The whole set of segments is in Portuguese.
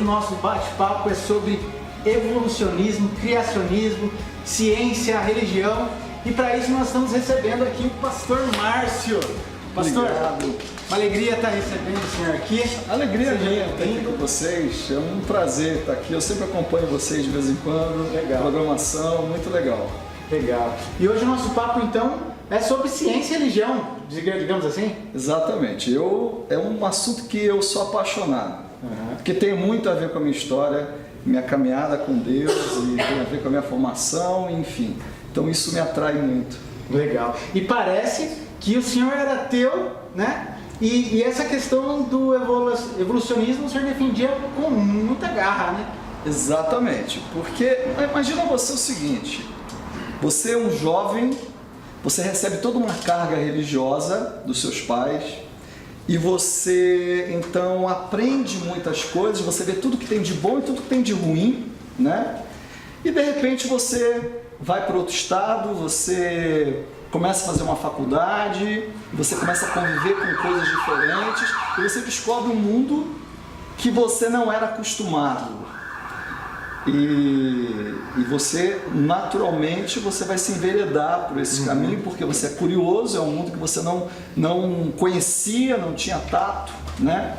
nosso bate-papo é sobre evolucionismo, criacionismo, ciência, religião. E para isso nós estamos recebendo aqui o pastor Márcio. Pastor, obrigado. Uma alegria estar recebendo o senhor aqui. Alegria minha estar aqui com vocês. É um prazer estar aqui. Eu sempre acompanho vocês de vez em quando. Legal. Programação, muito legal. Legal. E hoje o nosso papo, então, é sobre ciência e religião, digamos assim? Exatamente. É um assunto que eu sou apaixonado. Porque tem muito a ver com a minha história, minha caminhada com Deus, e tem a ver com a minha formação, enfim. Então isso me atrai muito. Legal. E parece que o senhor era ateu, né? E essa questão do evolucionismo o senhor defendia com muita garra, né? Exatamente. Porque imagina você o seguinte: você é um jovem, você recebe toda uma carga religiosa dos seus pais e você então aprende muitas coisas, você vê tudo que tem de bom e tudo que tem de ruim, né? E de repente você vai para outro estado, você começa a fazer uma faculdade, você começa a conviver com coisas diferentes e você descobre um mundo que você não era acostumado. E você, naturalmente, você vai se enveredar por esse caminho, porque você é curioso, é um mundo que você não conhecia, não tinha tato, né?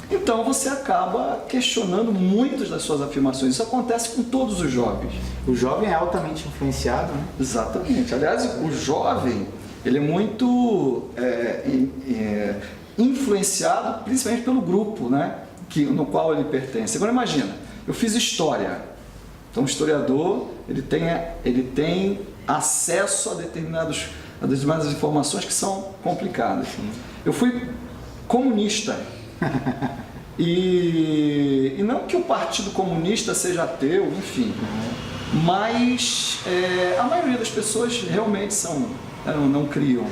Então você acaba questionando muitas das suas afirmações. Isso acontece com todos os jovens. O jovem é altamente influenciado, né? Exatamente. Aliás, o jovem, ele é muito influenciado, principalmente pelo grupo, né? No qual ele pertence. Agora imagina, eu fiz história. Então o historiador, ele tem acesso a determinadas informações que são complicadas. Eu fui comunista. E não que o Partido Comunista seja ateu, enfim, mas a maioria das pessoas realmente não criam,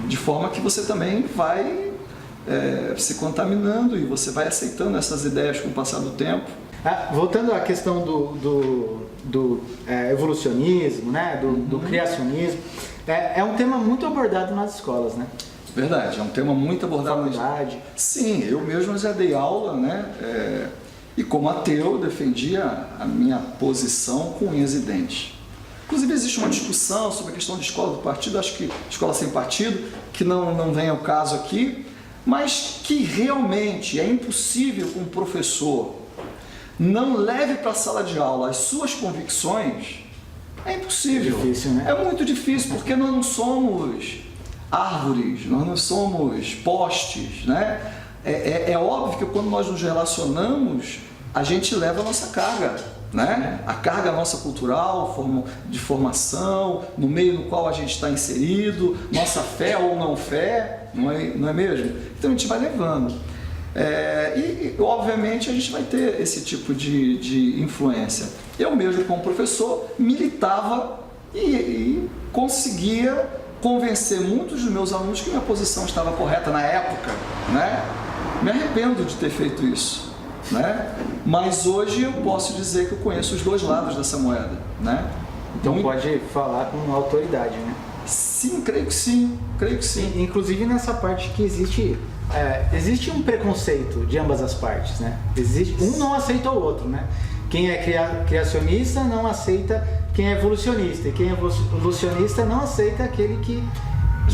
de forma que você também vai se contaminando e você vai aceitando essas ideias com o passar do tempo. Voltando à questão do evolucionismo, né, do criacionismo, é um tema muito abordado nas escolas, né? Verdade, é um tema muito abordado. Faculdade. Sim, eu mesmo já dei aula, né? E como ateu defendia a minha posição com unhas e dentes. Inclusive existe uma discussão sobre a questão de escola do partido, acho que escola sem partido, que não vem ao caso aqui, mas que realmente é impossível que um professor não leve para a sala de aula as suas convicções. É impossível. É difícil, né? É muito difícil, porque nós não somos árvores, nós não somos postes, né? É óbvio que quando nós nos relacionamos, a gente leva a nossa carga, né? A carga nossa cultural, de formação, no meio no qual a gente está inserido, nossa fé ou não fé, não é mesmo? Então a gente vai levando. E obviamente a gente vai ter esse tipo de influência. Eu mesmo, como professor, militava e conseguia convencer muitos dos meus alunos que minha posição estava correta na época, né? Me arrependo de ter feito isso, né? Mas hoje eu posso dizer que eu conheço os dois lados dessa moeda, né? Então pode falar com autoridade, né? Sim, creio que sim, creio que sim. Inclusive nessa parte que existe um preconceito de ambas as partes, né? Um não aceita o outro, né? Quem é criacionista não aceita quem é evolucionista, e quem é evolucionista não aceita aquele que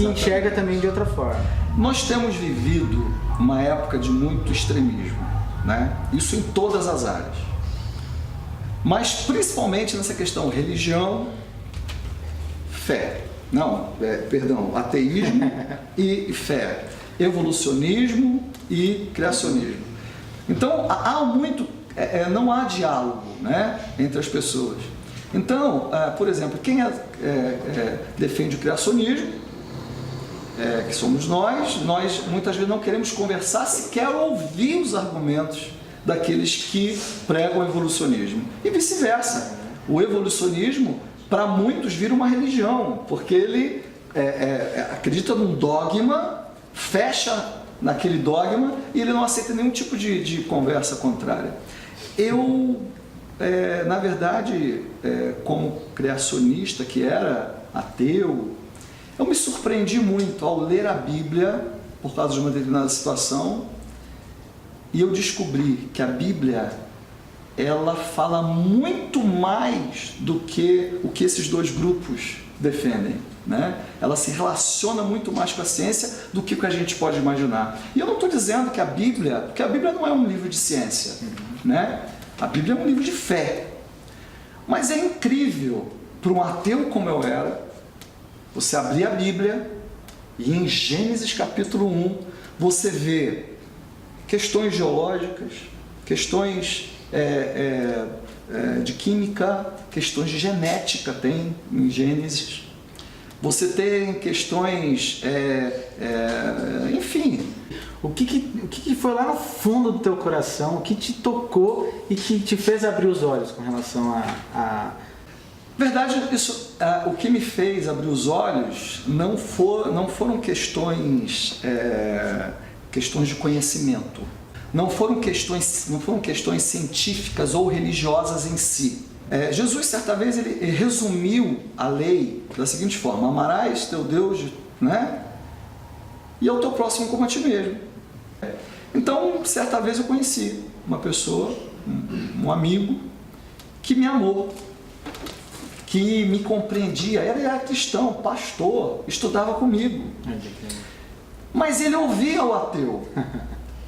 enxerga também de outra forma. Nós temos vivido uma época de muito extremismo, né? Isso em todas as áreas. Mas principalmente nessa questão religião, ateísmo e fé, evolucionismo e criacionismo. Então não há diálogo, né, entre as pessoas. Então, por exemplo, quem defende o criacionismo, que somos nós muitas vezes não queremos conversar, sequer ouvir os argumentos daqueles que pregam o evolucionismo. E vice-versa. O evolucionismo, para muitos, vira uma religião, porque ele acredita num dogma, fecha naquele dogma e ele não aceita nenhum tipo de conversa contrária. Eu, na verdade, como criacionista que era ateu, eu me surpreendi muito ao ler a Bíblia por causa de uma determinada situação e eu descobri que a Bíblia ela fala muito mais do que o que esses dois grupos defendem, né? Ela se relaciona muito mais com a ciência do que o que a gente pode imaginar. E eu não estou dizendo que a Bíblia, porque a Bíblia não é um livro de ciência, né? A Bíblia é um livro de fé. Mas é incrível para um ateu como eu era, você abrir a Bíblia e em Gênesis capítulo 1 você vê questões geológicas, questões de química, questões de genética tem em Gênesis. Você tem questões, enfim. O que foi lá no fundo do teu coração, o que te tocou e que te fez abrir os olhos com relação a... Verdade, isso, o que me fez abrir os olhos não foram questões de conhecimento, não foram questões científicas ou religiosas em si. Jesus, certa vez, ele resumiu a lei da seguinte forma: amarás teu Deus, né? E ao teu próximo como a ti mesmo. Então, certa vez eu conheci uma pessoa, um amigo, que me amou, que me compreendia. Ele era cristão, pastor, estudava comigo. Mas ele ouvia o ateu.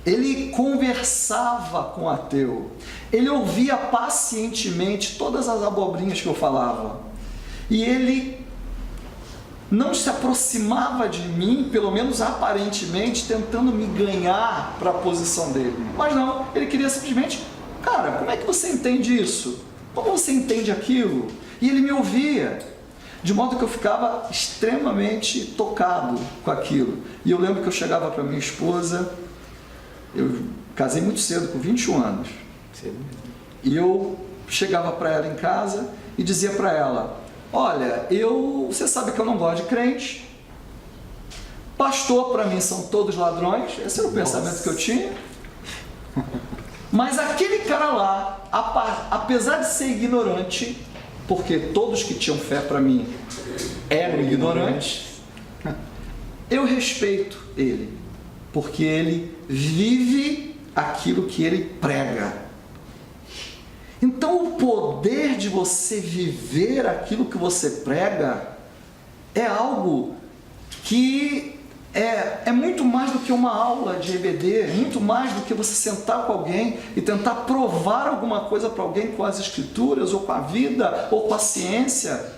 Ele conversava com o ateu. Ele ouvia pacientemente todas as abobrinhas que eu falava. E ele não se aproximava de mim, pelo menos aparentemente, tentando me ganhar para a posição dele. Mas não, ele queria simplesmente: cara, como é que você entende isso? Como você entende aquilo? E ele me ouvia, de modo que eu ficava extremamente tocado com aquilo. E eu lembro que eu chegava para minha esposa, eu casei muito cedo, com 21 anos. E eu chegava para ela em casa e dizia para ela: olha, você sabe que eu não gosto de crente, pastor para mim são todos ladrões, esse era o pensamento que eu tinha. Mas aquele cara lá, apesar de ser ignorante, porque todos que tinham fé para mim eram ignorantes, eu respeito ele, porque ele vive aquilo que ele prega. Então, o poder de você viver aquilo que você prega é algo que é muito mais do que uma aula de EBD, muito mais do que você sentar com alguém e tentar provar alguma coisa para alguém com as escrituras, ou com a vida, ou com a ciência.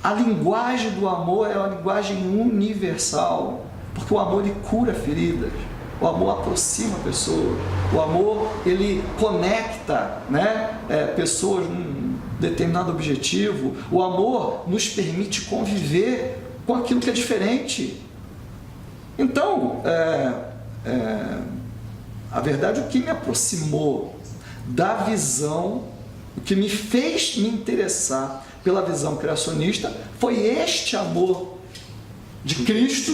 A linguagem do amor é uma linguagem universal, porque o amor, ele cura feridas. O amor aproxima a pessoa, o amor, ele conecta, né, pessoas num determinado objetivo. O amor nos permite conviver com aquilo que é diferente. Então, a verdade, o que me aproximou da visão, o que me fez me interessar pela visão criacionista, foi este amor de Cristo,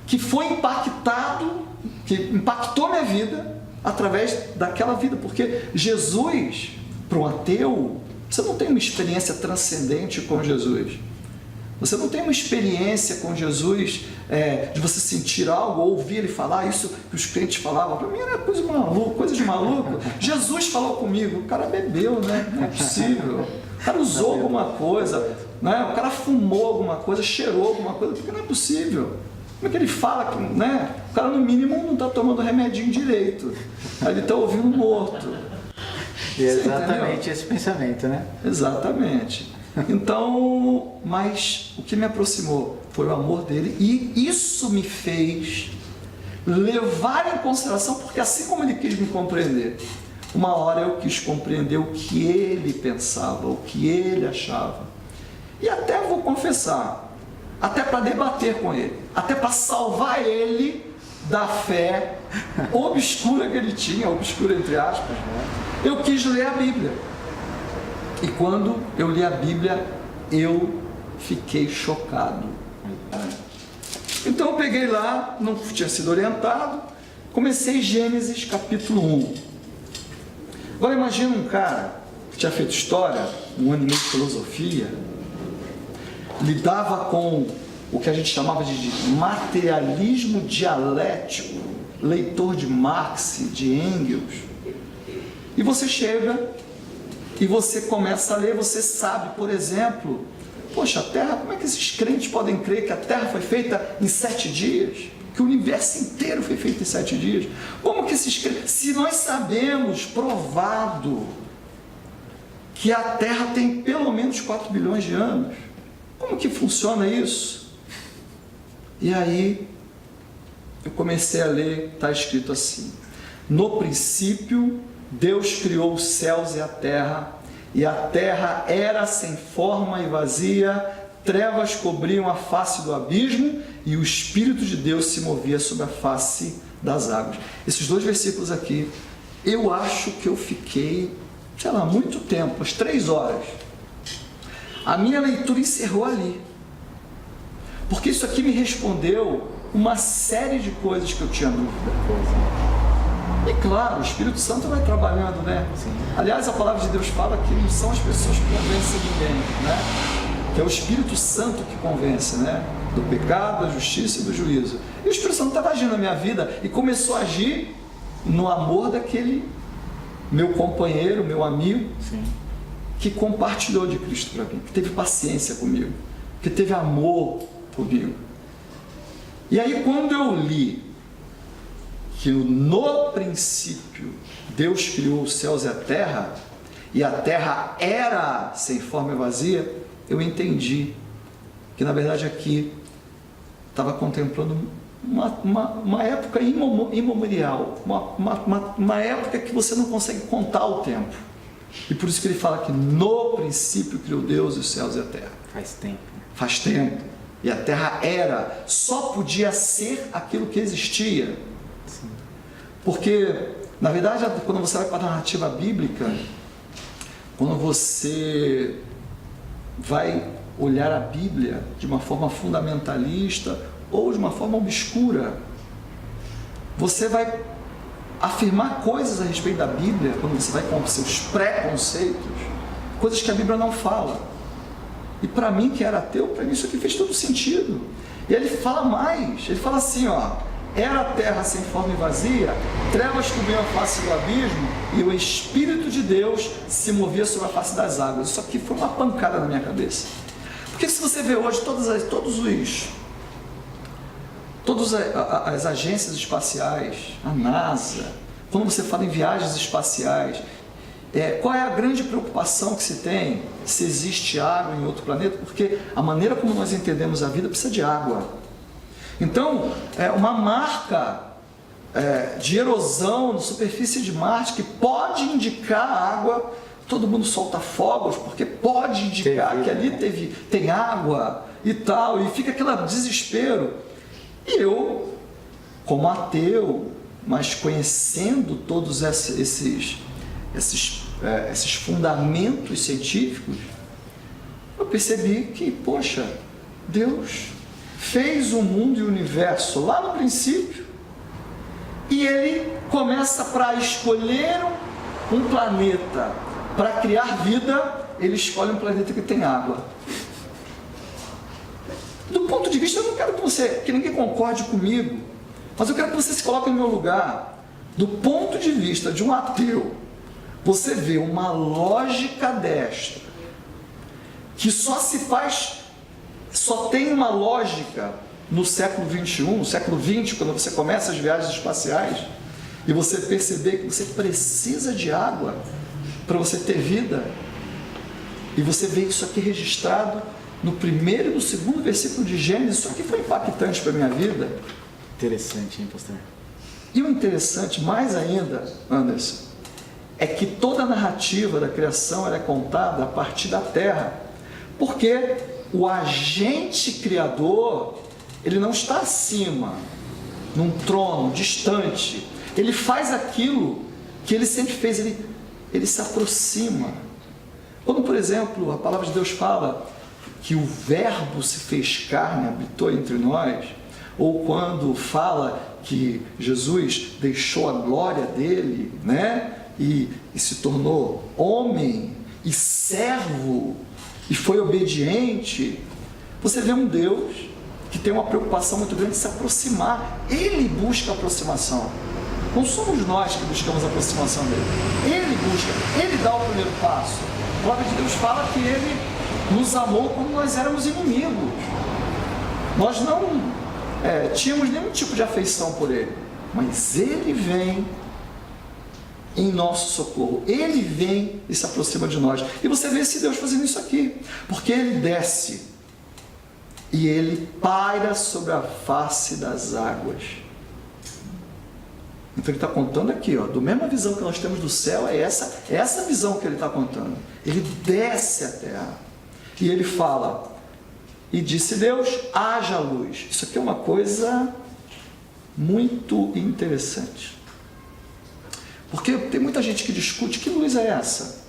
que foi impactado, que impactou minha vida através daquela vida, porque Jesus, para um ateu, você não tem uma experiência transcendente com Jesus. Você não tem uma experiência com Jesus de você sentir algo, ou ouvir ele falar isso que os crentes falavam. Para mim era coisa de maluco. Jesus falou comigo, o cara bebeu, né? Não é possível. O cara usou alguma coisa, né? O cara fumou alguma coisa, cheirou alguma coisa, porque não é possível. Como é que ele fala que, né? O cara, no mínimo, não está tomando remedinho direito. Aí ele está ouvindo morto. E é exatamente esse pensamento, né? Exatamente. Então, mas o que me aproximou foi o amor dele, e isso me fez levar em consideração, porque assim como ele quis me compreender, uma hora eu quis compreender o que ele pensava, o que ele achava. E até vou confessar, até para debater com ele, até para salvar ele da fé obscura que ele tinha, obscura entre aspas, eu quis ler a Bíblia. E quando eu li a Bíblia, eu fiquei chocado. Então eu peguei lá, não tinha sido orientado, comecei Gênesis capítulo 1. Agora imagina um cara que tinha feito história, um ano e meio de filosofia, lidava com o que a gente chamava de materialismo dialético, leitor de Marx, de Engels, E você chega e você começa a ler, você sabe, por exemplo, poxa, a Terra, como é que esses crentes podem crer que a Terra foi feita em 7 dias? Que o universo inteiro foi feito em 7 dias? Como que esses crentes, se nós sabemos, provado, que a Terra tem pelo menos 4 bilhões de anos, como que funciona isso? E aí, eu comecei a ler, está escrito assim: no princípio, Deus criou os céus e a terra era sem forma e vazia, trevas cobriam a face do abismo, e o Espírito de Deus se movia sobre a face das águas. Esses 2 versículos aqui, eu acho que eu fiquei, sei lá, muito tempo, umas 3 horas. A minha leitura encerrou ali, porque isso aqui me respondeu uma série de coisas que eu tinha dúvida. E claro, o Espírito Santo vai trabalhando, né? Sim. Aliás, a palavra de Deus fala que não são as pessoas que convencem ninguém, né? Que é o Espírito Santo que convence, né? Do pecado, da justiça e do juízo. E o Espírito Santo estava agindo na minha vida e começou a agir no amor daquele meu companheiro, meu amigo, sim, que compartilhou de Cristo para mim, que teve paciência comigo, que teve amor comigo. E aí, quando eu li que no princípio Deus criou os céus e a terra era sem forma e vazia, eu entendi que na verdade aqui estava contemplando uma época imemorial, uma época que você não consegue contar o tempo. E por isso que ele fala que no princípio criou Deus os céus e a terra. Faz tempo. Faz tempo. E a terra era, só podia ser aquilo que existia. Sim. Porque, na verdade, quando você vai para a narrativa bíblica, quando você vai olhar a Bíblia de uma forma fundamentalista ou de uma forma obscura, você vai afirmar coisas a respeito da Bíblia, quando você vai com os seus preconceitos, coisas que a Bíblia não fala. E para mim, que era ateu, para mim isso aqui fez todo sentido. E ele fala mais, ele fala assim, ó: era a terra sem forma e vazia, trevas cobriam a face do abismo, e o Espírito de Deus se movia sobre a face das águas. Isso aqui foi uma pancada na minha cabeça. Porque se você vê hoje todas as agências espaciais, a NASA, quando você fala em viagens espaciais, qual é a grande preocupação que se tem se existe água em outro planeta? Porque a maneira como nós entendemos a vida precisa de água. Então, uma marca de erosão na superfície de Marte que pode indicar água, todo mundo solta fogos porque pode indicar que ali tem água e tal, e fica aquele desespero. E eu, como ateu, mas conhecendo todos esses fundamentos científicos, eu percebi que, poxa, Deus fez o mundo e o universo lá no princípio, e ele começa para escolher um planeta para criar vida, ele escolhe um planeta que tem água. Do ponto de vista, eu não quero que ninguém concorde comigo, mas eu quero que você se coloque no meu lugar. Do ponto de vista de um ateu, você vê uma lógica destra, que só tem uma lógica no século XXI, no século XX, quando você começa as viagens espaciais, e você perceber que você precisa de água para você ter vida, e você vê isso aqui registrado no primeiro e no segundo versículo de Gênesis. Isso aqui foi impactante para a minha vida. Interessante, hein, pastor? E o interessante, mais ainda, Anderson, é que toda a narrativa da criação é contada a partir da terra, porque o agente criador, ele não está acima, num trono, distante. Ele faz aquilo que ele sempre fez, ele se aproxima. Quando, por exemplo, a palavra de Deus fala que o Verbo se fez carne, habitou entre nós, ou quando fala que Jesus deixou a glória dele, né? E se tornou homem e servo e foi obediente, você vê um Deus que tem uma preocupação muito grande de se aproximar. Ele busca aproximação. Não somos nós que buscamos a aproximação dele. Ele busca, ele dá o primeiro passo. A palavra de Deus fala que ele nos amou quando nós éramos inimigos. Nós não tínhamos nenhum tipo de afeição por ele, mas ele vem em nosso socorro. Ele vem e se aproxima de nós. E você vê esse Deus fazendo isso aqui, porque ele desce e ele paira sobre a face das águas. Então ele está contando aqui, ó, do mesma visão que nós temos do céu, é essa visão que ele está contando. Ele desce a terra e ele fala: e disse Deus, haja luz. Isso aqui é uma coisa muito interessante, porque tem muita gente que discute que luz é essa.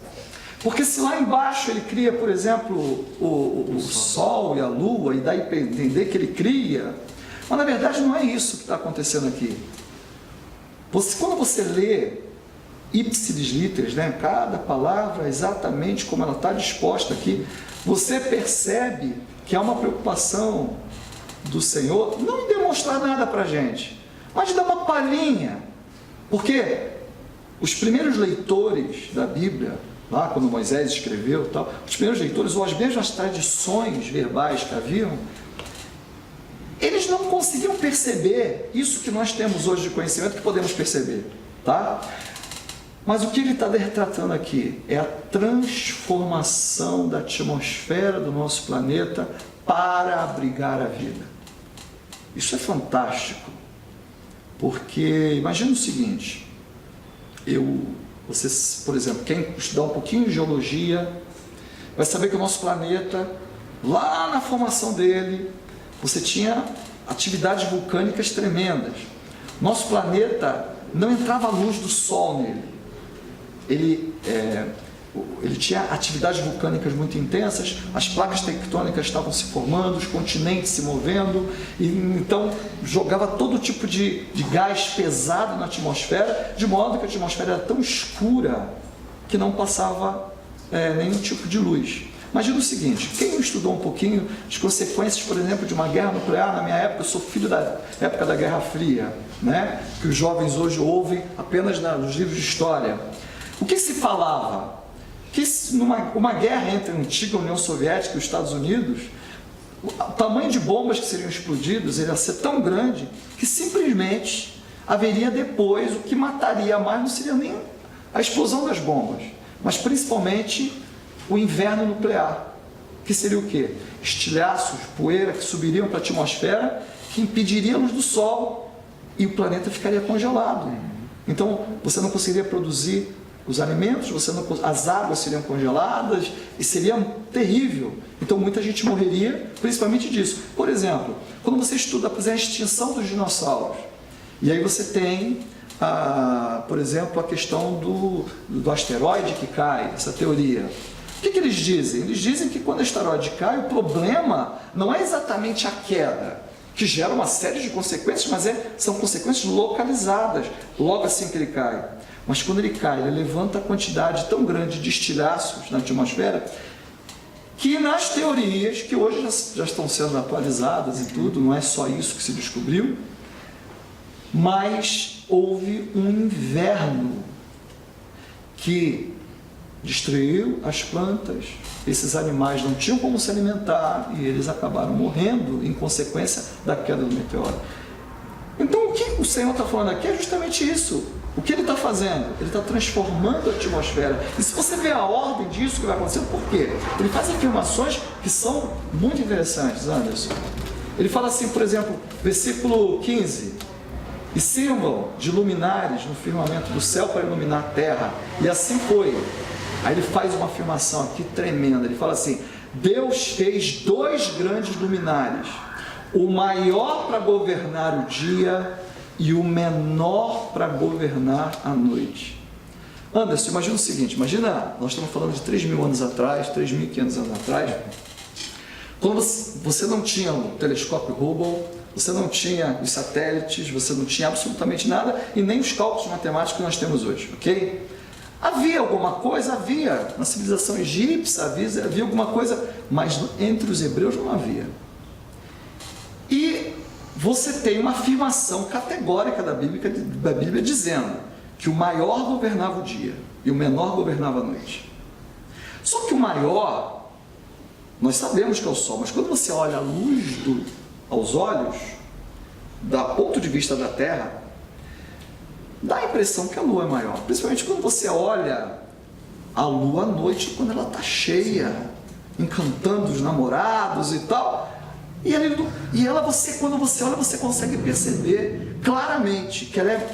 Porque se lá embaixo ele cria, por exemplo, o sol e a lua, e dá a entender que ele cria, mas na verdade não é isso que está acontecendo aqui. Quando você lê ipsis literis, né, cada palavra exatamente como ela está disposta aqui, você percebe que há uma preocupação do Senhor, não em demonstrar nada para a gente, mas de dar uma palhinha, porque os primeiros leitores da Bíblia, lá quando Moisés escreveu, tal, os primeiros leitores, ou as mesmas tradições verbais que haviam, eles não conseguiam perceber isso que nós temos hoje de conhecimento, que podemos perceber, tá? Mas o que ele está retratando aqui é a transformação da atmosfera do nosso planeta para abrigar a vida. Isso é fantástico, porque imagina o seguinte: você, por exemplo, quem estudar um pouquinho de geologia, vai saber que o nosso planeta, lá na formação dele, você tinha atividades vulcânicas tremendas. Nosso planeta não entrava a luz do Sol nele. Ele tinha atividades vulcânicas muito intensas, as placas tectônicas estavam se formando, os continentes se movendo, e então jogava todo tipo de gás pesado na atmosfera, de modo que a atmosfera era tão escura que não passava nenhum tipo de luz. Imagina o seguinte: quem estudou um pouquinho as consequências, por exemplo, de uma guerra nuclear, na minha época, eu sou filho da época da Guerra Fria, né? Que os jovens hoje ouvem apenas nos livros de história. O que se falava? Que numa guerra entre a antiga União Soviética e os Estados Unidos, o tamanho de bombas que seriam explodidas ia ser tão grande que simplesmente haveria depois, o que mataria mais não seria nem a explosão das bombas, mas principalmente o inverno nuclear, que seria o quê? Estilhaços, poeira que subiriam para a atmosfera, que impediria a luz do Sol e o planeta ficaria congelado. Então você não conseguiria produzir os alimentos, as águas seriam congeladas e seria terrível. Então muita gente morreria principalmente disso. Por exemplo, quando você estuda, por exemplo, a extinção dos dinossauros, e aí você tem, por exemplo, a questão do asteroide que cai, essa teoria. O que eles dizem? Eles dizem que quando o asteroide cai, o problema não é exatamente a queda, que gera uma série de consequências, mas são consequências localizadas, logo assim que ele cai. Mas quando ele cai, ele levanta a quantidade tão grande de estilhaços na atmosfera, que nas teorias, que hoje já estão sendo atualizadas e tudo, não é só isso que se descobriu, mas houve um inverno que destruiu as plantas, esses animais não tinham como se alimentar e eles acabaram morrendo em consequência da queda do meteoro. Então o que o Senhor está falando aqui é justamente isso. O que ele está fazendo? Ele está transformando a atmosfera. E se você vê a ordem disso que vai acontecer, por quê? Ele faz afirmações que são muito interessantes, Anderson. Ele fala assim, por exemplo, versículo 15: e sirvam de luminares no firmamento do céu para iluminar a terra. E assim foi. Aí ele faz uma afirmação aqui tremenda. Ele fala assim: Deus fez 2 grandes luminares, o maior para governar o dia e o menor para governar a noite. Anderson, imagina o seguinte, imagina, nós estamos falando de 3.000 anos atrás, 3.500 anos atrás, quando você não tinha o telescópio Hubble, você não tinha os satélites, você não tinha absolutamente nada, e nem os cálculos matemáticos que nós temos hoje, ok? Havia alguma coisa? Havia. Na civilização egípcia havia alguma coisa, mas entre os hebreus não havia. E você tem uma afirmação categórica da Bíblia dizendo que o maior governava o dia e o menor governava a noite. Só que o maior, nós sabemos que é o sol, mas quando você olha a luz aos olhos, do ponto de vista da Terra, dá a impressão que a lua é maior, principalmente quando você olha a lua à noite, quando ela está cheia, encantando os namorados e tal. E ela, quando você olha, você consegue perceber claramente que ela é,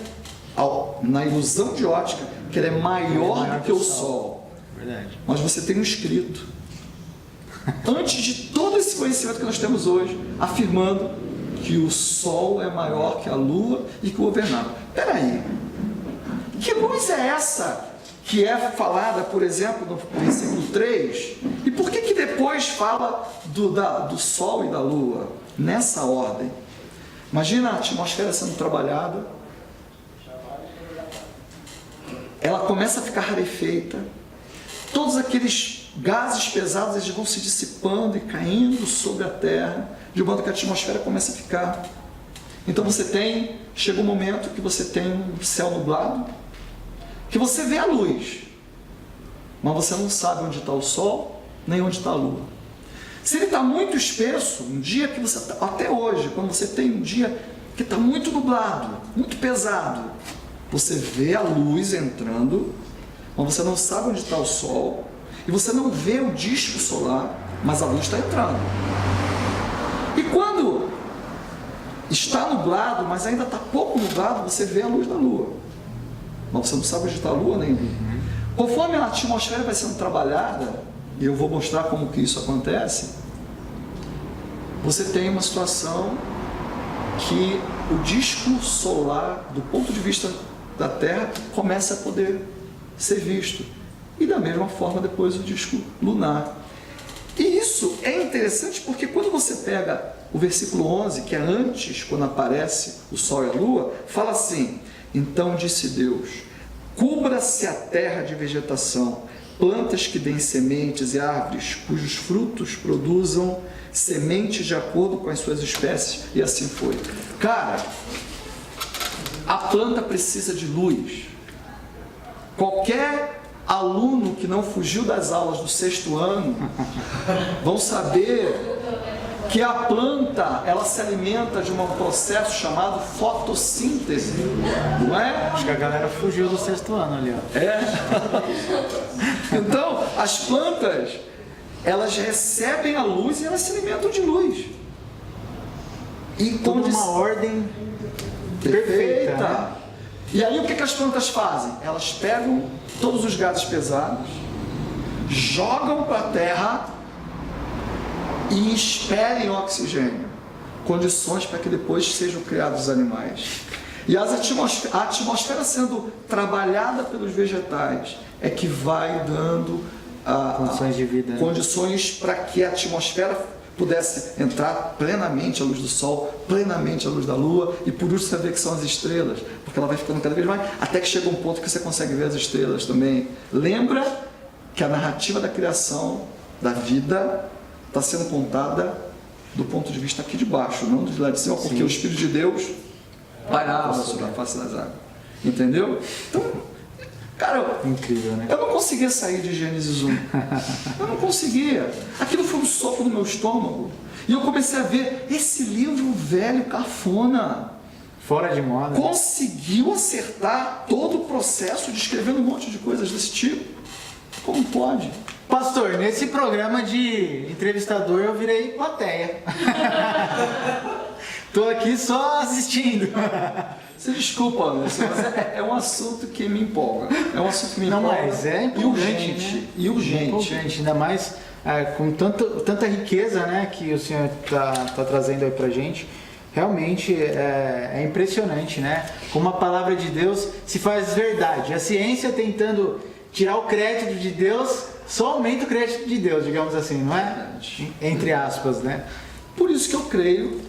na ilusão de ótica, que ela é maior do que o Sol. Verdade. Mas você tem um escrito, antes de todo esse conhecimento que nós temos hoje, afirmando que o Sol é maior que a Lua e que o governava. Espera aí, que luz é essa que é falada, por exemplo, no versículo 3, e por que depois fala do Sol e da Lua, nessa ordem? Imagina a atmosfera sendo trabalhada, ela começa a ficar rarefeita, todos aqueles gases pesados eles vão se dissipando e caindo sobre a Terra, de modo que a atmosfera começa a ficar. Então chega um momento que você tem um céu nublado, que você vê a luz, mas você não sabe onde está o Sol, nem onde está a Lua. Se ele está muito espesso, um dia que você, até hoje, quando você tem um dia que está muito nublado, muito pesado, você vê a luz entrando, mas você não sabe onde está o Sol, e você não vê o disco solar, mas a luz está entrando. E quando está nublado, mas ainda está pouco nublado, você vê a luz da Lua, mas você não sabe onde está a Lua nem a Lua. Conforme a atmosfera vai sendo trabalhada, e eu vou mostrar como que isso acontece, você tem uma situação que o disco solar, do ponto de vista da Terra, começa a poder ser visto. E da mesma forma depois o disco lunar. E isso é interessante porque quando você pega o versículo 11, que é antes, quando aparece o Sol e a Lua, fala assim: então disse Deus, cubra-se a terra de vegetação, plantas que deem sementes e árvores cujos frutos produzam sementes de acordo com as suas espécies, e assim foi. Cara, a planta precisa de luz. Qualquer aluno que não fugiu das aulas do 6º ano vão saber que a planta, ela se alimenta de um processo chamado fotossíntese, não é? Acho que a galera fugiu do 6º ano ali, ó. É. Então, as plantas, elas recebem a luz e elas se alimentam de luz. E Tudo uma ordem perfeita, né? E aí o que as plantas fazem? Elas pegam todos os gases pesados, jogam para a terra e expelem oxigênio, condições para que depois sejam criados os animais. E a atmosfera sendo trabalhada pelos vegetais é que vai dando condições de vida, né? Condições para que a atmosfera pudesse entrar plenamente a luz do Sol, plenamente a luz da Lua, e por isso você vê que são as estrelas, porque ela vai ficando cada vez mais, até que chega um ponto que você consegue ver as estrelas também. Lembra que a narrativa da criação, da vida, está sendo contada do ponto de vista aqui de baixo, não de lá de cima, porque o Espírito de Deus pairava sobre a face das águas. Entendeu? Então, cara, incrível, né? Eu não conseguia sair de Gênesis 1. Eu não conseguia. Aquilo foi um soco no meu estômago. E eu comecei a ver esse livro velho, cafona, fora de moda, conseguiu acertar todo o processo de escrevendo um monte de coisas desse tipo. Como pode? Pastor, nesse programa de entrevistador eu virei plateia. Tô aqui só assistindo. Você desculpa, Anderson, mas é um assunto que me empolga. É um assunto que me empolga. Não, mas é empolgante, né? E urgente. Empolgante, ainda mais com tanta riqueza, né, que o senhor tá trazendo aí pra gente. Realmente é impressionante, né? Como a palavra de Deus se faz verdade. A ciência tentando tirar o crédito de Deus, só aumenta o crédito de Deus, digamos assim, não é? Entre aspas, né? Por isso que eu creio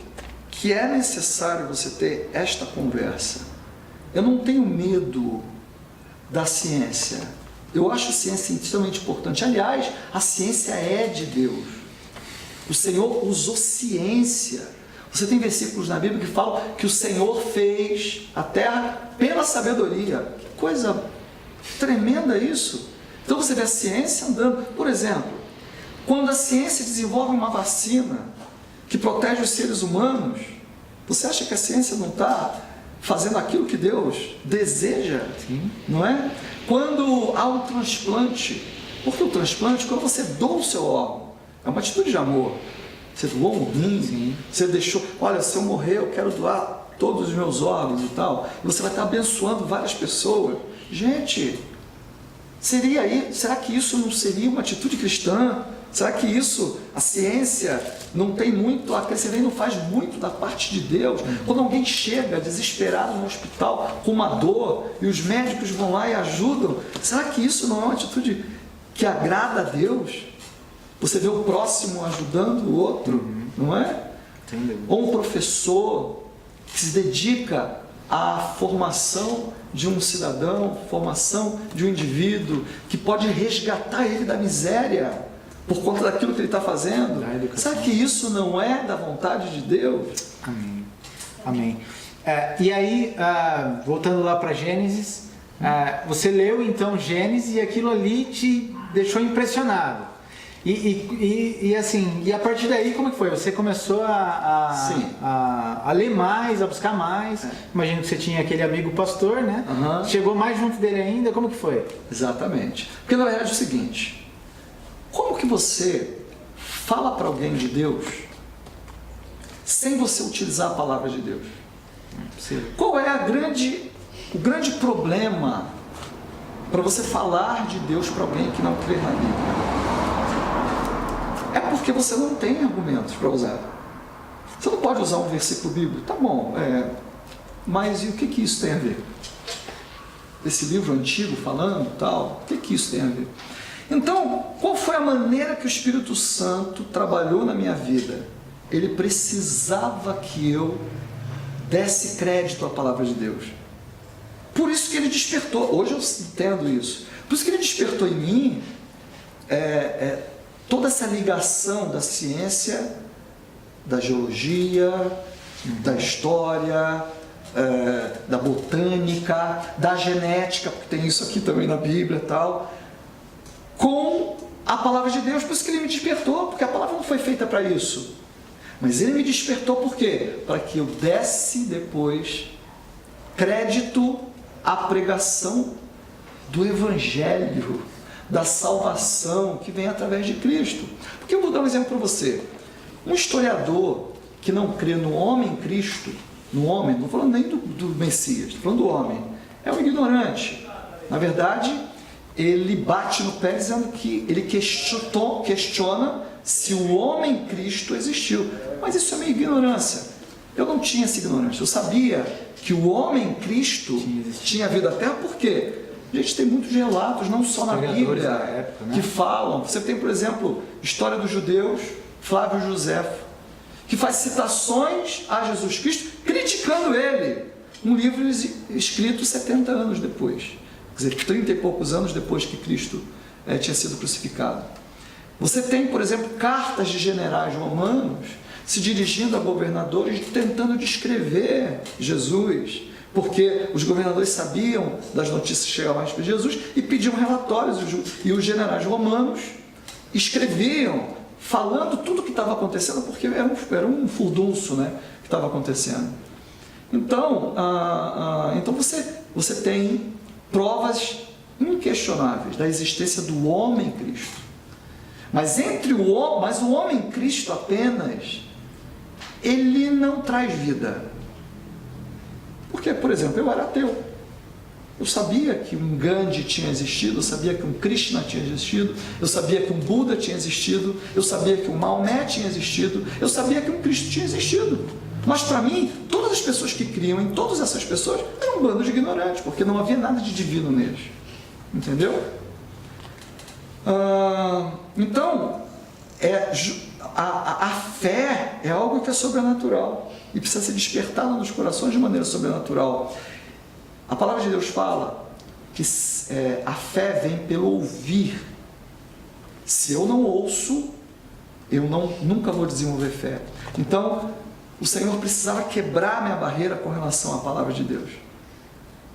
que é necessário você ter esta conversa. Eu não tenho medo da ciência. Eu acho a ciência extremamente importante. Aliás, a ciência é de Deus. O Senhor usou ciência. Você tem versículos na Bíblia que falam que o Senhor fez a terra pela sabedoria. Que coisa tremenda isso! Então você vê a ciência andando. Por exemplo, quando a ciência desenvolve uma vacina que protege os seres humanos, você acha que a ciência não está fazendo aquilo que Deus deseja? Sim. Não é? Quando há um transplante, porque o transplante, quando você doa o seu órgão, é uma atitude de amor. Você doou um rim, sim, você deixou, olha, se eu morrer, eu quero doar todos os meus órgãos e tal, e você vai estar abençoando várias pessoas. Gente, será que isso não seria uma atitude cristã? Será que isso, a ciência, não tem muito a acrescentar, não faz muito da parte de Deus? Quando alguém chega desesperado no hospital com uma dor e os médicos vão lá e ajudam, será que isso não é uma atitude que agrada a Deus? Você vê o próximo ajudando o outro, não é? Entendeu? Ou um professor que se dedica à formação de um cidadão, formação de um indivíduo, que pode resgatar ele da miséria por conta daquilo que ele está fazendo. Será que isso não é da vontade de Deus? Amém. Amém. E aí, voltando lá para Gênesis, você leu então Gênesis e aquilo ali te deixou impressionado. E a partir daí, como que foi? Você começou a ler mais, a buscar mais. Imagino que você tinha aquele amigo pastor, né? Uhum. Chegou mais junto dele ainda, como que foi? Exatamente. Porque na verdade é o seguinte: como que você fala para alguém de Deus sem você utilizar a palavra de Deus? Qual é o grande problema para você falar de Deus para alguém que não crê na Bíblia? É porque você não tem argumentos para usar. Você não pode usar um versículo bíblico, tá bom, mas e o que isso tem a ver? Esse livro antigo falando tal, o que isso tem a ver? Então, qual foi a maneira que o Espírito Santo trabalhou na minha vida? Ele precisava que eu desse crédito à palavra de Deus. Por isso que ele despertou, hoje eu entendo isso, por isso que ele despertou em mim toda essa ligação da ciência, da geologia, da história, da botânica, da genética, porque tem isso aqui também na Bíblia e tal, com a palavra de Deus. Por isso que ele me despertou, porque a palavra não foi feita para isso. Mas ele me despertou por quê? Para que eu desse depois crédito à pregação do Evangelho, da salvação que vem através de Cristo. Porque eu vou dar um exemplo para você. Um historiador que não crê no homem Cristo, no homem, não estou falando nem do Messias, estou falando do homem, é um ignorante. Na verdade, ele bate no pé dizendo que ele questiona se o homem Cristo existiu. Mas isso é minha ignorância. Eu não tinha essa ignorância. Eu sabia que o homem Cristo tinha vindo à Terra. Por quê? Gente, tem muitos relatos, não só na Bíblia, época, né? que falam. Você tem, por exemplo, História dos Judeus, Flávio Josefo, que faz citações a Jesus Cristo, criticando ele. Um livro escrito 70 anos depois. Quer dizer, 30 e poucos anos depois que Cristo tinha sido crucificado. Você tem, por exemplo, cartas de generais romanos se dirigindo a governadores, tentando descrever Jesus, porque os governadores sabiam das notícias que chegavam de Jesus e pediam relatórios, e os generais romanos escreviam, falando tudo o que estava acontecendo, porque era um furdunço, né, que estava acontecendo. Então, então você tem provas inquestionáveis da existência do homem Cristo. Mas o homem Cristo apenas, ele não traz vida. Porque, por exemplo, eu era ateu. Eu sabia que um Gandhi tinha existido, eu sabia que um Krishna tinha existido, eu sabia que um Buda tinha existido, eu sabia que um Maomé tinha existido, eu sabia que um Cristo tinha existido. Mas para mim, todas as pessoas que criam em todas essas pessoas eram um bando de ignorantes, porque não havia nada de divino neles. Entendeu? Então, a fé é algo que é sobrenatural e precisa ser despertada nos corações de maneira sobrenatural. A palavra de Deus fala que a fé vem pelo ouvir. Se eu não ouço, eu nunca vou desenvolver fé. Então, o Senhor precisava quebrar minha barreira com relação à palavra de Deus.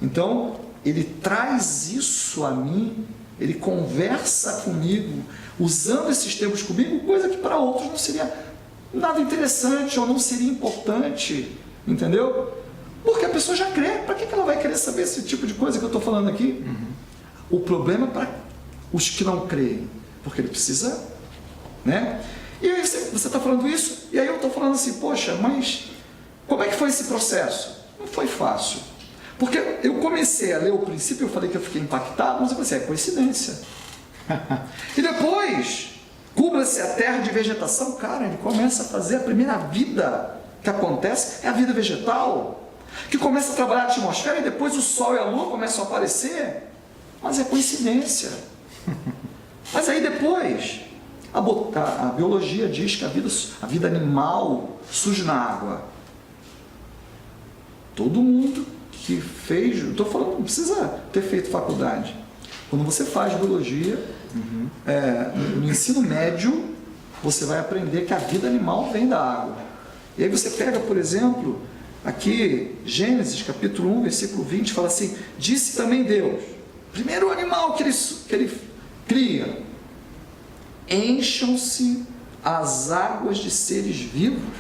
Então, Ele traz isso a mim, Ele conversa comigo, usando esses termos comigo, coisa que para outros não seria nada interessante ou não seria importante, entendeu? Porque a pessoa já crê, para que ela vai querer saber esse tipo de coisa que eu estou falando aqui? O problema é para os que não creem, porque ele precisa, né? E aí você está falando isso, e aí eu estou falando assim, poxa, mas como é que foi esse processo? Não foi fácil. Porque eu comecei a ler o princípio, eu falei que eu fiquei impactado, mas eu pensei, é coincidência. E depois, cubra-se a terra de vegetação, cara, ele começa a fazer a primeira vida que acontece, é a vida vegetal, que começa a trabalhar a atmosfera e depois o sol e a lua começam a aparecer, mas é coincidência. Mas aí depois, a biologia diz que a vida animal surge na água. Todo mundo que fez, estou falando, não precisa ter feito faculdade. Quando você faz biologia, no ensino médio, você vai aprender que a vida animal vem da água. E aí você pega, por exemplo, aqui, Gênesis capítulo 1, versículo 20, fala assim, disse também Deus, primeiro animal que ele cria, encham-se as águas de seres vivos.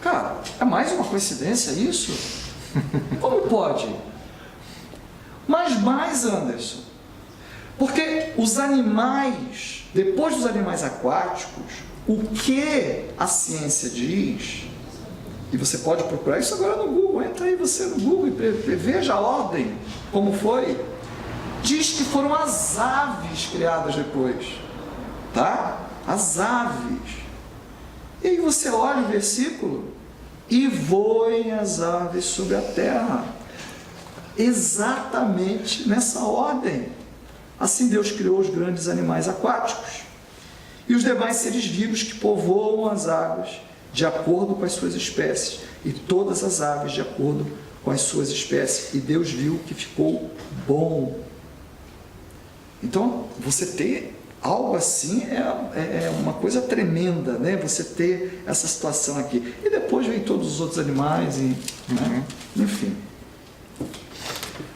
Cara, é mais uma coincidência isso? Como pode? Mas mais, Anderson, porque os animais, depois dos animais aquáticos, o que a ciência diz, e você pode procurar isso agora no Google, entra aí você no Google e veja a ordem, como foi, diz que foram as aves criadas depois, tá? As aves. E aí você olha o versículo, e voem as aves sobre a terra, exatamente nessa ordem. Assim Deus criou os grandes animais aquáticos e os demais seres vivos que povoam as águas de acordo com as suas espécies, e todas as aves de acordo com as suas espécies, e Deus viu que ficou bom. Então, você ter algo assim é uma coisa tremenda, né? Você ter essa situação aqui. E depois vem todos os outros animais, né? Enfim.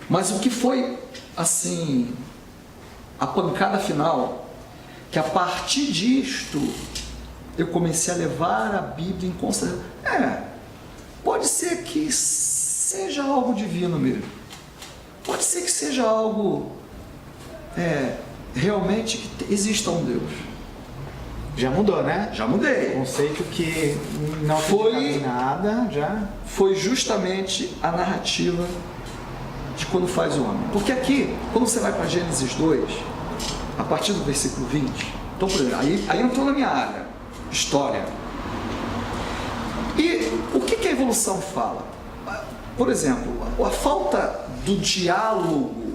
Mas o que foi, assim, a pancada final, que a partir disto eu comecei a levar a Bíblia em consideração. Pode ser que seja algo divino mesmo. Pode ser que seja algo realmente que exista um Deus. Já mudou, né? Já mudei. O conceito que não foi nada, já... Foi justamente a narrativa de quando faz o homem. Porque aqui, quando você vai para Gênesis 2, a partir do versículo 20, então, por exemplo, aí entrou na minha área, história. E o que a evolução fala? Por exemplo, a falta do diálogo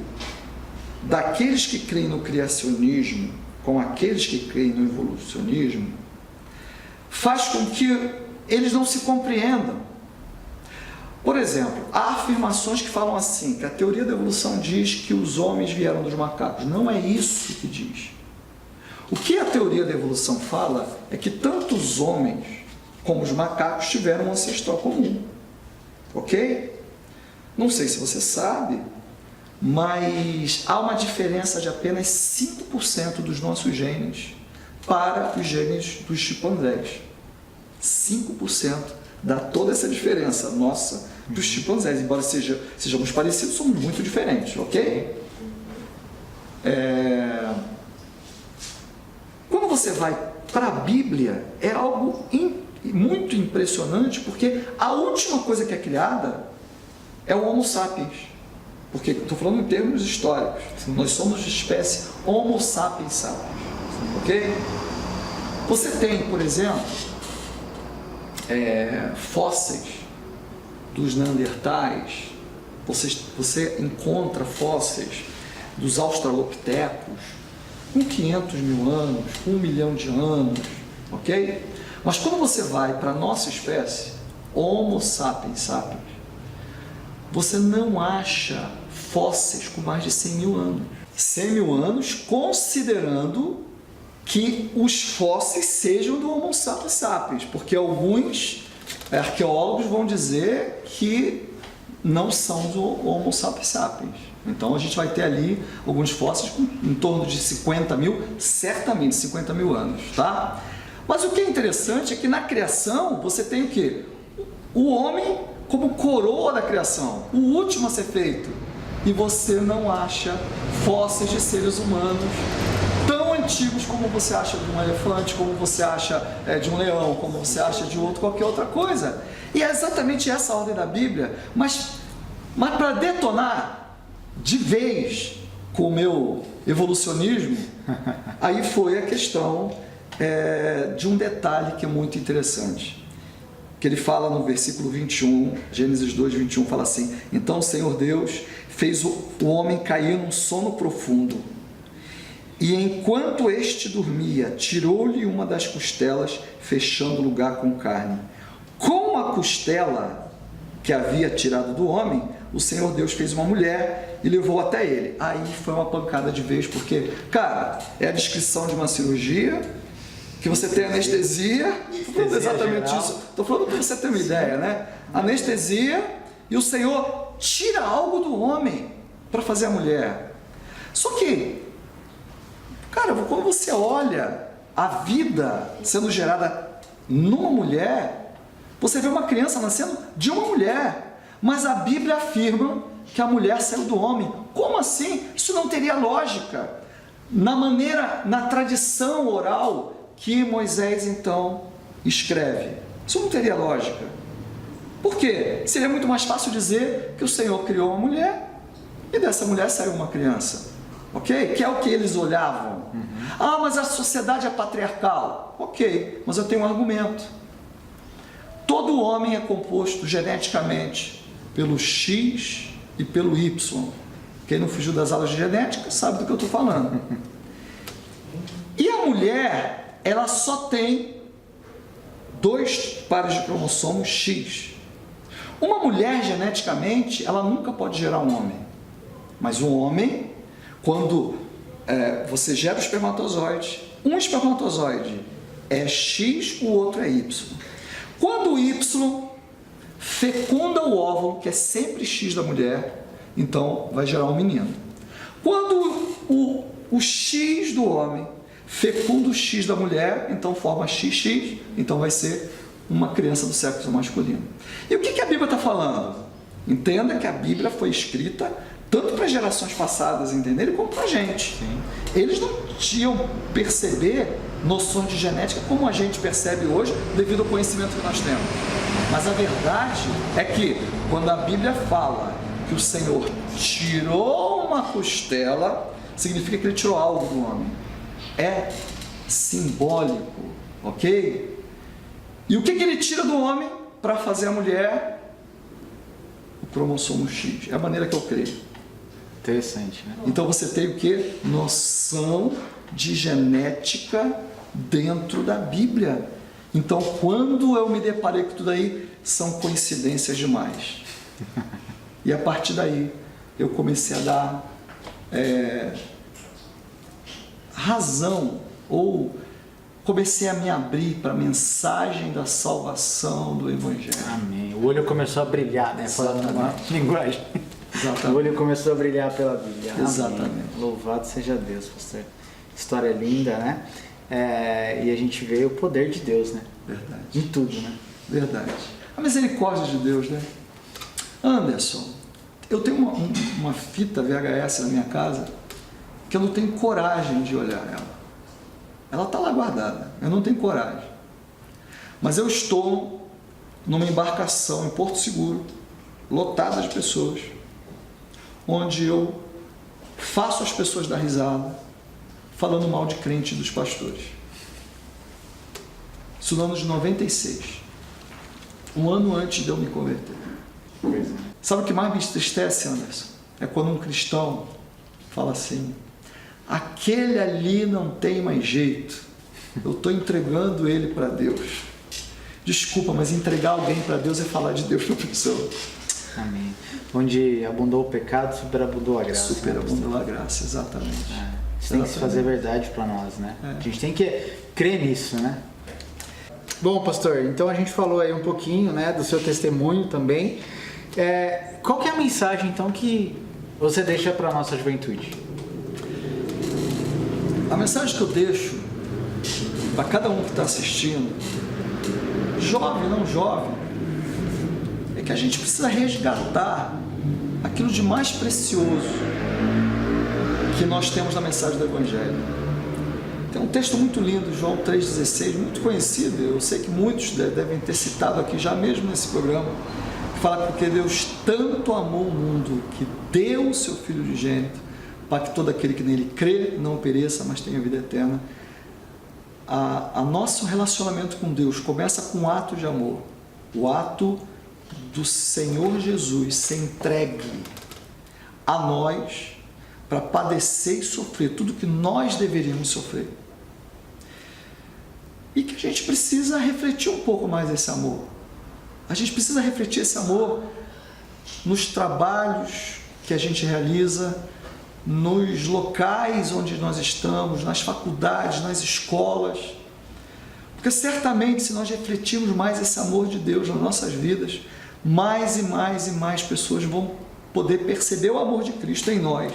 daqueles que creem no criacionismo com aqueles que creem no evolucionismo faz com que eles não se compreendam. Por exemplo, há afirmações que falam assim, que a teoria da evolução diz que os homens vieram dos macacos. Não é isso que diz. O que a teoria da evolução fala é que tanto os homens como os macacos tiveram um ancestral comum. Ok? Não sei se você sabe, mas há uma diferença de apenas 5% dos nossos genes para os genes dos chimpanzés. 5% dá toda essa diferença nossa dos chimpanzés, embora sejamos parecidos, somos muito diferentes, ok? Quando você vai para a Bíblia, é algo muito impressionante, porque a última coisa que é criada é o Homo sapiens. Porque estou falando em termos históricos. Sim. Nós somos de espécie Homo sapiens sapiens. Ok? Você tem, por exemplo, fósseis dos neandertais. Você encontra fósseis dos australopitecos com 500 mil anos, 1 milhão de anos. Ok? Mas quando você vai para a nossa espécie, Homo sapiens sapiens, você não acha fósseis com mais de 100 mil anos. 100 mil anos considerando que os fósseis sejam do Homo sapiens sapiens, porque alguns arqueólogos vão dizer que não são do Homo sapiens sapiens. Então a gente vai ter ali alguns fósseis com em torno de 50 mil, certamente 50 mil anos, tá? Mas o que é interessante é que na criação você tem o quê? O homem como coroa da criação, o último a ser feito. E você não acha fósseis de seres humanos tão antigos como você acha de um elefante, como você acha de um leão, como você acha de qualquer outra coisa. E é exatamente essa a ordem da Bíblia. Mas para detonar de vez com o meu evolucionismo, aí foi a questão de um detalhe que é muito interessante. Que ele fala no versículo 21, Gênesis 2, 21, fala assim: então o Senhor Deus fez o homem cair num sono profundo, e enquanto este dormia, tirou-lhe uma das costelas, fechando o lugar com carne. Com a costela que havia tirado do homem, o Senhor Deus fez uma mulher e levou até ele. Aí foi uma pancada de vez, porque, cara, é a descrição de uma cirurgia, que você tem anestesia, estou falando exatamente geral. Isso, estou falando para você ter uma ideia, né? Anestesia, e o Senhor tira algo do homem para fazer a mulher. Só que, cara, quando você olha a vida sendo gerada numa mulher, você vê uma criança nascendo de uma mulher, mas a Bíblia afirma que a mulher saiu do homem. Como assim? Isso não teria lógica. Na tradição oral que Moisés então escreve. Isso não teria lógica. Por quê? Seria muito mais fácil dizer que o Senhor criou uma mulher e dessa mulher saiu uma criança. Ok? Que é o que eles olhavam. Ah, mas a sociedade é patriarcal. Ok, mas eu tenho um argumento. Todo homem é composto geneticamente pelo X e pelo Y. Quem não fugiu das aulas de genética sabe do que eu estou falando. E a mulher, ela só tem 2 pares de cromossomos X. Uma mulher, geneticamente, ela nunca pode gerar um homem. Mas um homem, quando você gera o espermatozoide, um espermatozoide é X, o outro é Y. Quando o Y fecunda o óvulo, que é sempre X da mulher, então vai gerar um menino. Quando o X do homem fecunda o X da mulher, então forma XX, então vai ser uma criança do sexo masculino. E o que a Bíblia está falando? Entenda que a Bíblia foi escrita tanto para gerações passadas entenderem, como para a gente. Sim. Eles não tinham perceber noções de genética como a gente percebe hoje, devido ao conhecimento que nós temos. Mas a verdade é que, quando a Bíblia fala que o Senhor tirou uma costela, significa que ele tirou algo do homem. É simbólico, ok? E o que ele tira do homem para fazer a mulher? O cromossomo X. É a maneira que eu creio. Interessante, né? Então você tem o que? Noção de genética dentro da Bíblia. Então, quando eu me deparei com tudo aí, são coincidências demais. E a partir daí, eu comecei a dar razão, ou comecei a me abrir para a mensagem da salvação do Evangelho. Amém. O olho começou a brilhar, né? Falando uma linguagem. Exatamente. O olho começou a brilhar pela Bíblia. Exatamente. Amém. Louvado seja Deus, pastor. História linda, né? E a gente vê o poder de Deus, né? Verdade. Em tudo, né? Verdade. A misericórdia de Deus, né? Anderson, eu tenho uma fita VHS na minha casa que eu não tenho coragem de olhar ela. Ela está lá guardada, eu não tenho coragem. Mas eu estou numa embarcação em Porto Seguro, lotada de pessoas, onde eu faço as pessoas dar risada, falando mal de crente e dos pastores. Isso no ano de 96, um ano antes de eu me converter. Sabe o que mais me entristece, Anderson? É quando um cristão fala assim: aquele ali não tem mais jeito, eu estou entregando ele para Deus. Desculpa, mas entregar alguém para Deus é falar de Deus para a pessoa. Amém. Onde abundou o pecado, superabundou a graça. Superabundou a graça, exatamente. Isso tem que se fazer verdade para nós, né? A gente tem que crer nisso, né? Bom, pastor, então a gente falou aí um pouquinho, né, do seu testemunho também. Qual que é a mensagem, então, que você deixa para a nossa juventude? A mensagem que eu deixo para cada um que está assistindo, jovem, não jovem, é que a gente precisa resgatar aquilo de mais precioso que nós temos na mensagem do Evangelho. Tem um texto muito lindo, João 3,16, muito conhecido, eu sei que muitos devem ter citado aqui já mesmo nesse programa, que fala porque Deus tanto amou o mundo que deu o seu Filho unigênito, para que todo aquele que nele crê não pereça, mas tenha vida eterna. A nosso relacionamento com Deus começa com um ato de amor, o ato do Senhor Jesus se entregue a nós para padecer e sofrer tudo que nós deveríamos sofrer. E que a gente precisa refletir um pouco mais esse amor. A gente precisa refletir esse amor nos trabalhos que a gente realiza, nos locais onde nós estamos, nas faculdades, nas escolas. Porque certamente, se nós refletirmos mais esse amor de Deus nas nossas vidas, mais e mais e mais pessoas vão poder perceber o amor de Cristo em nós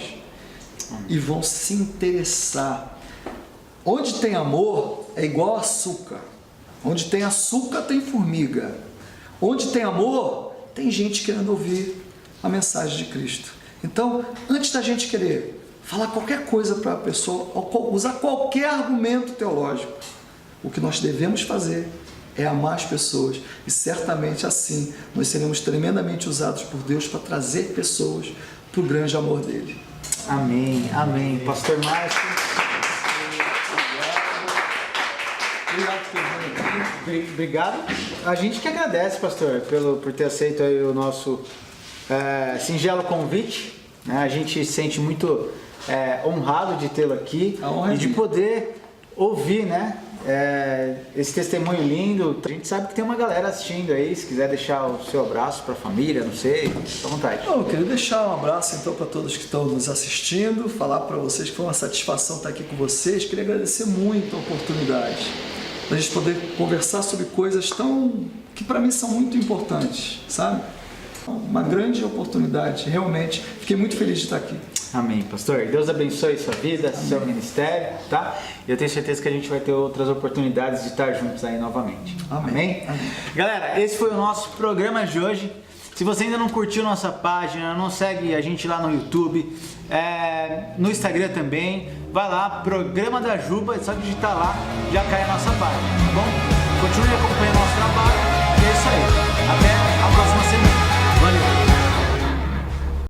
e vão se interessar. Onde tem amor é igual açúcar. Onde tem açúcar tem formiga. Onde tem amor tem gente querendo ouvir a mensagem de Cristo. Então, antes da gente querer falar qualquer coisa para a pessoa, usar qualquer argumento teológico, o que nós devemos fazer é amar as pessoas. E certamente assim nós seremos tremendamente usados por Deus para trazer pessoas para o grande amor dele. Amém, amém. Pastor Márcio. Obrigado. A gente que agradece, pastor, por ter aceito aí o nosso singelo convite. A gente se sente muito honrado de tê-lo aqui e de poder ouvir, né, esse testemunho lindo. A gente sabe que tem uma galera assistindo aí. Se quiser deixar o seu abraço para a família, não sei, fica à vontade. Eu queria deixar um abraço então para todos que estão nos assistindo, falar para vocês que foi uma satisfação estar aqui com vocês. Queria agradecer muito a oportunidade da gente poder conversar sobre coisas que para mim são muito importantes, sabe? Uma grande oportunidade, realmente. Fiquei muito feliz de estar aqui. Amém, pastor. Deus abençoe sua vida, amém, seu ministério, tá? Eu tenho certeza que a gente vai ter outras oportunidades de estar juntos aí novamente. Amém. Amém? Galera, esse foi o nosso programa de hoje. Se você ainda não curtiu nossa página, não segue a gente lá no YouTube, no Instagram também, vai lá, Programa da Juba, é só digitar lá, já cai a nossa página, tá bom?